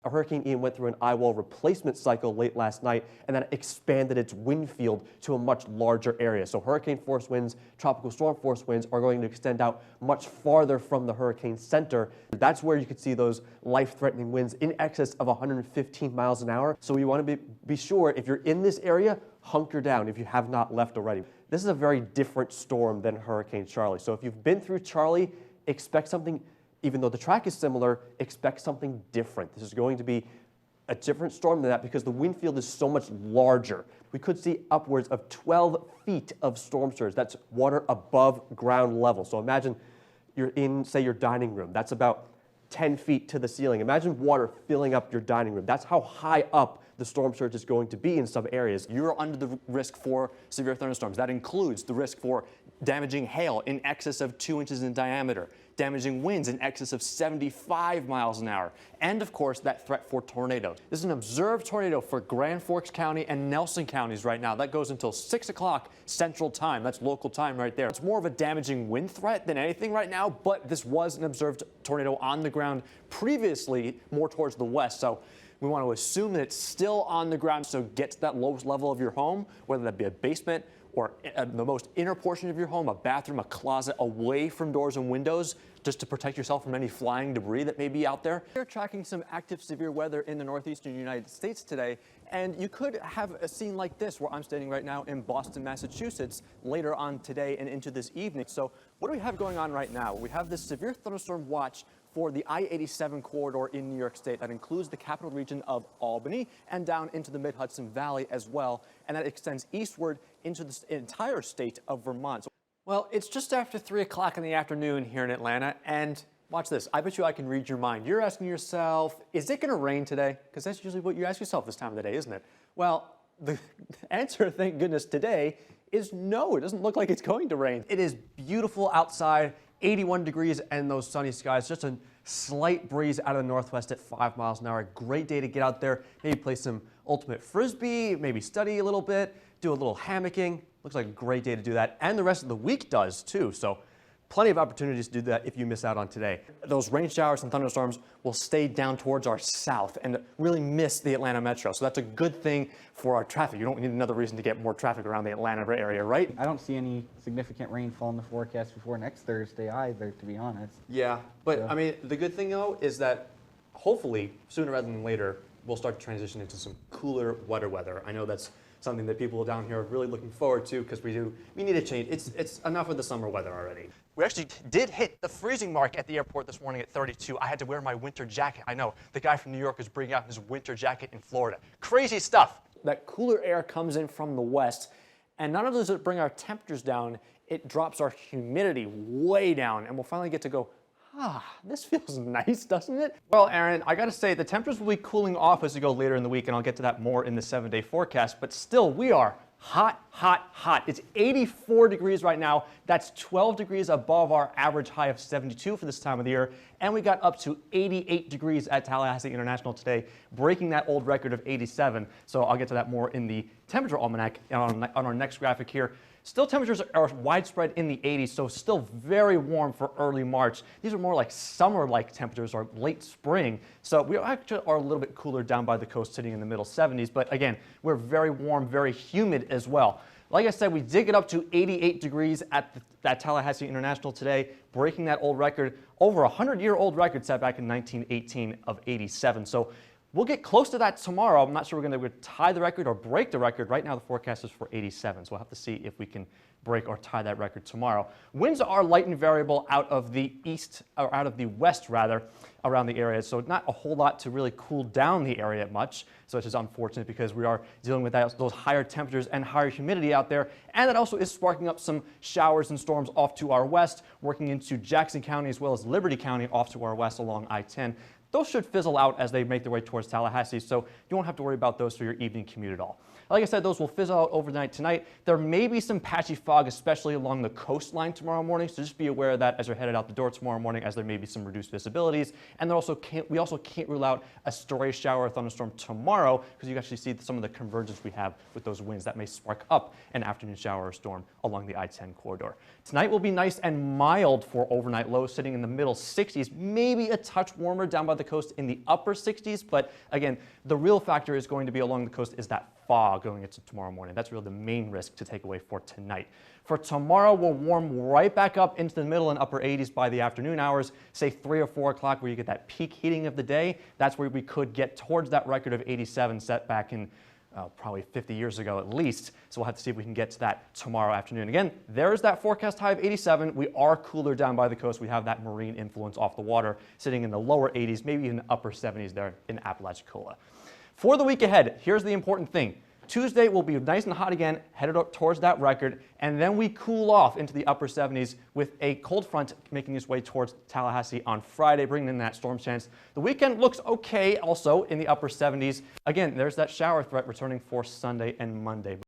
Hurricane Ian went through an eyewall replacement cycle late last night, and that expanded its wind field to a much larger area. So hurricane force winds, tropical storm force winds are going to extend out much farther from the hurricane center. That's where you could see those life-threatening winds in excess of 115 miles an hour. So you want to be sure, if you're in this area, hunker down if you have not left already. This is a very different storm than Hurricane Charlie. So if you've been through Charlie, expect something. Even though the track is similar, expect something different. This is going to be a different storm than that because the wind field is so much larger. We could see upwards of 12 feet of storm surge. That's water above ground level. So imagine you're in, say, your dining room. That's about 10 feet to the ceiling. Imagine water filling up your dining room. That's how high up the storm surge is going to be in some areas. You're under the risk for severe thunderstorms. That includes the risk for damaging hail in excess of 2 inches in diameter, damaging winds in excess of 75 miles an hour, and of course that threat for tornadoes. This is an observed tornado for Grand Forks County and Nelson counties right now. That goes until 6 o'clock Central Time. That's local time right there. It's more of a damaging wind threat than anything right now, but this was an observed tornado on the ground previously, more towards the west. So we want to assume that it's still on the ground, so get to that lowest level of your home, whether that be a basement or the most inner portion of your home, a bathroom, a closet, away from doors and windows, just to protect yourself from any flying debris that may be out there. We're tracking some active severe weather in the northeastern United States today, and you could have a scene like this where I'm standing right now in Boston, Massachusetts, later on today and into this evening. So what do we have going on right now? We have this severe thunderstorm watch for the I-87 corridor in New York State. That includes the capital region of Albany and down into the Mid-Hudson Valley as well, and that extends eastward into the entire state of Vermont. Well, it's just after 3 o'clock in the afternoon here in Atlanta, and watch this. I bet you I can read your mind. You're asking yourself, is it going to rain today? Because that's usually what you ask yourself this time of the day, isn't it? Well, the answer, thank goodness, today is no. It doesn't look like it's going to rain. It is beautiful outside. 81 degrees and those sunny skies, just a slight breeze out of the northwest at 5 miles an hour. Great day to get out there, maybe play some ultimate frisbee, maybe study a little bit, do a little hammocking. Looks like a great day to do that, and the rest of the week does too. So plenty of opportunities to do that if you miss out on today. Those rain showers and thunderstorms will stay down towards our south and really miss the Atlanta metro. So that's a good thing for our traffic. You don't need another reason to get more traffic around the Atlanta area, right? I don't see any significant rainfall in the forecast before next Thursday either, to be honest. Yeah, but I mean, the good thing though is that hopefully sooner rather than later, we'll start to transition into some cooler, wetter weather. I know that's something that people down here are really looking forward to because we need a change. It's enough of the summer weather already. We actually did hit the freezing mark at the airport this morning at 32. I had to wear my winter jacket. I know, the guy from New York is bringing out his winter jacket in Florida. Crazy stuff. That cooler air comes in from the west, and not only does it bring our temperatures down, it drops our humidity way down, and we'll finally get to go, this feels nice, doesn't it? Well, Aaron, I gotta say, the temperatures will be cooling off as we go later in the week, and I'll get to that more in the 7-day forecast, but still, we are hot, hot, hot. It's 84 degrees right now. That's 12 degrees above our average high of 72 for this time of the year, and we got up to 88 degries at Tallahassee International today, breaking that old record of 87. So I'll get to that more in the temperature almanac on our next graphic here. Still, temperatures are widespread in the 80s, so still very warm for early March. These are more like summer-like temperatures or late spring. So we actually are a little bit cooler down by the coast, sitting in the middle 70s. But again, we're very warm, very humid as well. Like I said, we did get up to 88 degrees at Tallahassee International today, breaking that old record, over a 100-year-old record set back in 1918 of 87. So we'll get close to that tomorrow. I'm not sure we're going to tie the record or break the record. Right now, the forecast is for 87, so we'll have to see if we can break or tie that record tomorrow. Winds are light and variable out of the east, or out of the west, rather, around the area, so not a whole lot to really cool down the area much, so it's just unfortunate because we are dealing with those higher temperatures and higher humidity out there, and that also is sparking up some showers and storms off to our west, working into Jackson County as well as Liberty County off to our west along I-10. Those should fizzle out as they make their way towards Tallahassee, so you won't have to worry about those for your evening commute at all. Like I said, those will fizzle out overnight tonight. There may be some patchy fog, especially along the coastline tomorrow morning, so just be aware of that as you're headed out the door tomorrow morning, as there may be some reduced visibilities. And we also can't rule out a stray shower or thunderstorm tomorrow, because you actually see some of the convergence we have with those winds that may spark up an afternoon shower or storm along the I-10 corridor. Tonight will be nice and mild for overnight lows, sitting in the middle 60s, maybe a touch warmer down by the the coast in the upper 60s, but again, the real factor is going to be along the coast is that fog going into tomorrow morning. That's really the main risk to take away for tonight. For tomorrow, we'll warm right back up into the middle and upper 80s by the afternoon hours, say 3 or 4 o'clock where you get that peak heating of the day. That's where we could get towards that record of 87 set back in probably 50 years ago at least. So we'll have to see if we can get to that tomorrow afternoon. Again, there's that forecast high of 87. We are cooler down by the coast. We have that marine influence off the water sitting in the lower 80s, maybe even upper 70s there in Apalachicola. For the week ahead, here's the important thing. Tuesday will be nice and hot again, headed up towards that record, and then we cool off into the upper 70s with a cold front making its way towards Tallahassee on Friday, bringing in that storm chance. The weekend looks okay also in the upper 70s. Again, there's that shower threat returning for Sunday and Monday. But